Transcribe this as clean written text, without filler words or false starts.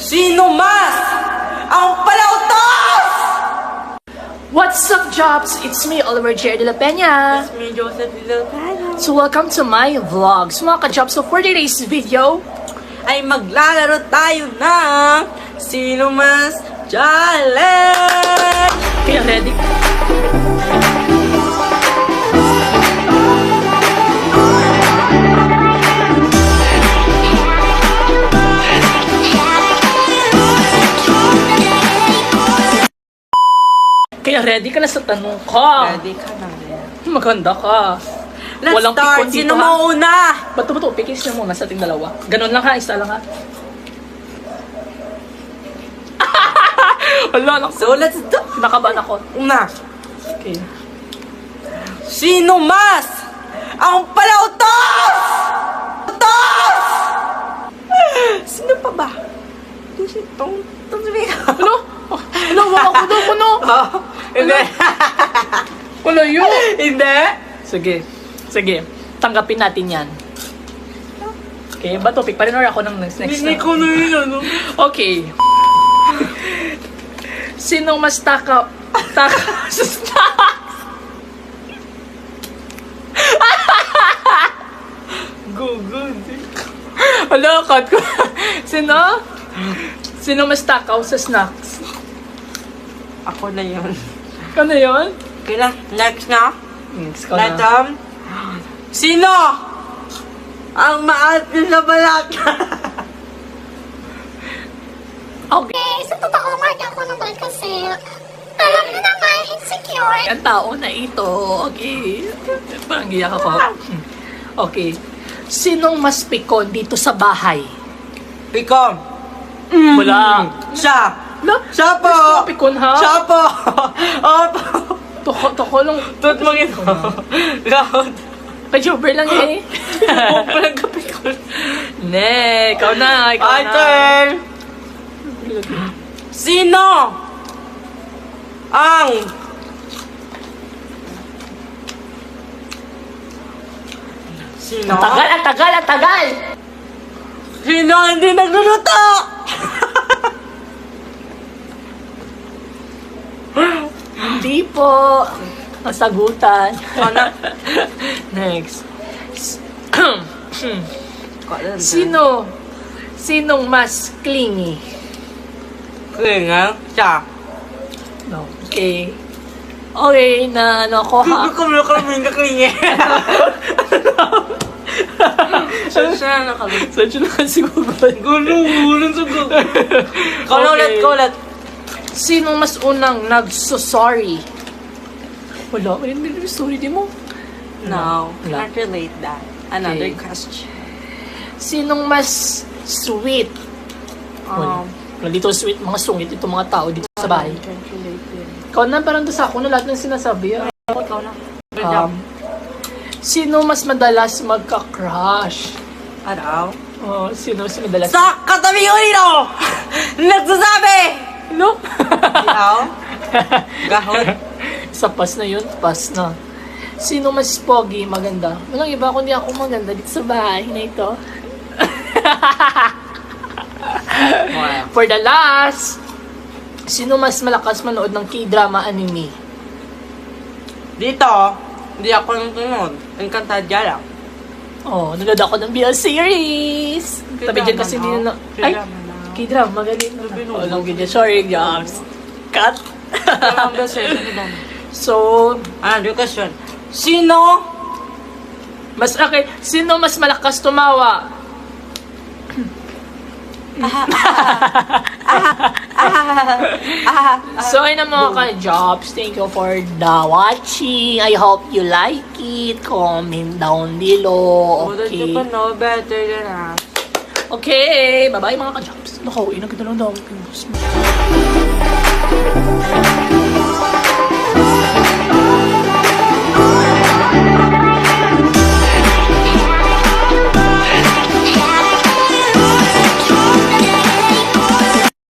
Sino mas ang palautos? What's up, Jobs? It's me, Oliver J. De La Peña. It's me, Joseph Lilopano. So welcome to my vlog. So mga ka-Jobs, so for today's video, Ay maglalaro tayo ng Sino Mas Challenge! kaya ready? Kaya ready ka na sa tanong ko. Ready ka na rin. Maganda ka. Let's Walang start! pikon dito, Sino ha? mauna? Bato, pikis na muna sa ating dalawa. Ganun lang ha, isa lang ha. Wala na. So let's do! Nakabahan ako. Una! Okay. Sino mas ang palautos? Palautos! Sino pa ba? Itong Ano? Ano? Wala ko doon. Ano? Hindi. Wala yun. Hindi. Sige. Tanggapin natin yan. Okay, ba topic pa rin or ako ng next Hindi na? ko na yun, ano? Okay. Sinong mas taka sa snacks? Good. Wala, cut ko. Sino mas takaw sa snacks? Ako na yun. Ano yun? Okay na, next na. Next ko na. Next, sino ang maatin na balat? Okay. Sa totoo nga ako naman kasi alam mo naman, insecure. Ang tao na ito. Okay. Parang giyak ako. Okay. Sinong mas pikon dito sa bahay? Pikom. Wala. Siya. Wala. Siya po. Mas pikon ha? Siya po. Opo. Toko lang. Tut mo ito. Gahod. Kajober lang eh. Parang kapikon. Ne, ikaw na. My turn. Sino ang Sino? Ang tagal. Sino ang hindi nagluluto? Hindi po. Nasagutan. Ano? Next. Sino? Sinong mas clingy? Kaya siya. No. Okay. Okay, na ano ko ha? Hindi ko kami kaklingi. Siya nakaluluto. Saan siya nakasigugan? Gulo sa gulo. Kaulat. Sinong mas unang nagso-sorry? Wala, may story di mo. No, Wala. can't relate that. Another Okay. question. Sinong mas sweet? Wala, dito sweet, mga sungit itong mga tao dito sa bahay. Can't relate it. Ikaw na, parang doon sa ako na lahat ng sinasabi. Ikaw na. Good job. Sino mas madalas magka-crush? Araw? Oh, sino mas madalas? Sa katabi ko dito! Nagsasabi! No? Ikaw? Gahod? Sa pas na yun, pas na. Sino mas pogi, maganda? Walang iba kundi ako maganda dito sa bahay na ito. For the last, sino mas malakas manood ng K-drama anime? Dito, hindi ako nanonood. Encantadia lang. Oh, nanood ako ng BL series. Tabi dyan kasi hindi na... Ay, K-drama, magaling. Oh, lang ganyan. Sorry, guys. Cut. So, Another question. Sino? Sino mas malakas tumawa? So, ayun na mga ka-jobs. Thank you for the watching. I hope you like it. Comment down below. That you Okay. can know better than us. Okay. Bye-bye mga ka-jobs. Nakauwi na kita lang daw.